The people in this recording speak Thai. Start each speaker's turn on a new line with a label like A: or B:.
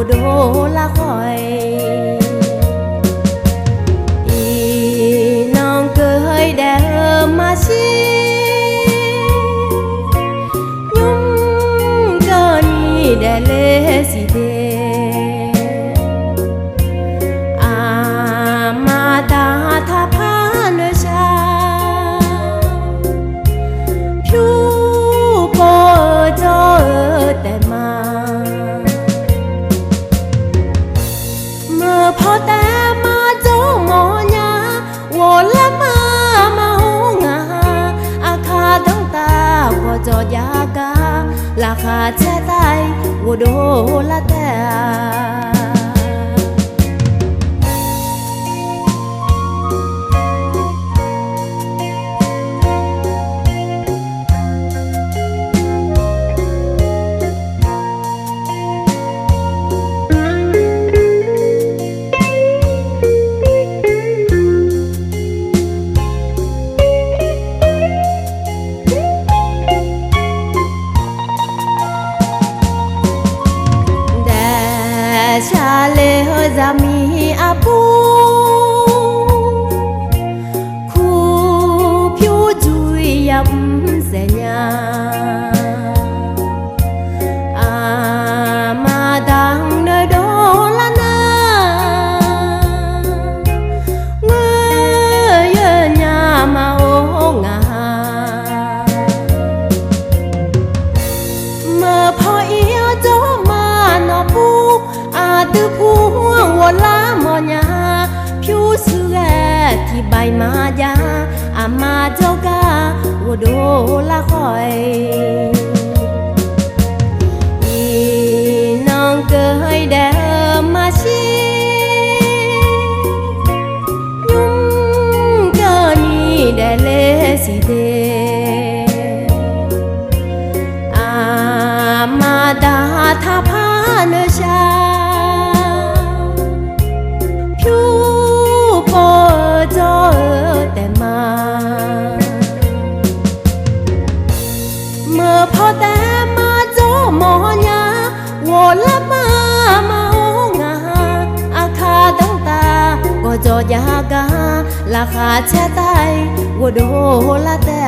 A: 我多拉开。伊能个的马西，用个你的来西的。พอแต่มาเจ้าหมอยาวละมาหูงาอาคาทั้งตาก็จอดยาการาคาแช่ใต้วัวโดละแต่ชาเลจะมีอาปูคู่ผิวจุยยับเสียอามาดังเนโดละนาเงยญามาโองาเมื่อพออีโจมาหนอปูtừ phuông wo la mo nya phiu su ga thì bài ma ya ama cho ca wo do la khoi y nong cơ de ma chi nhung cơ ni de le si de ama da tha pha ne shaเมื่อพอแต่มาเจ้าหมอยาวละมาหูงาอาคาตั้งตาก็จอดยาการาคาแช่ใต้วัวโดละแต่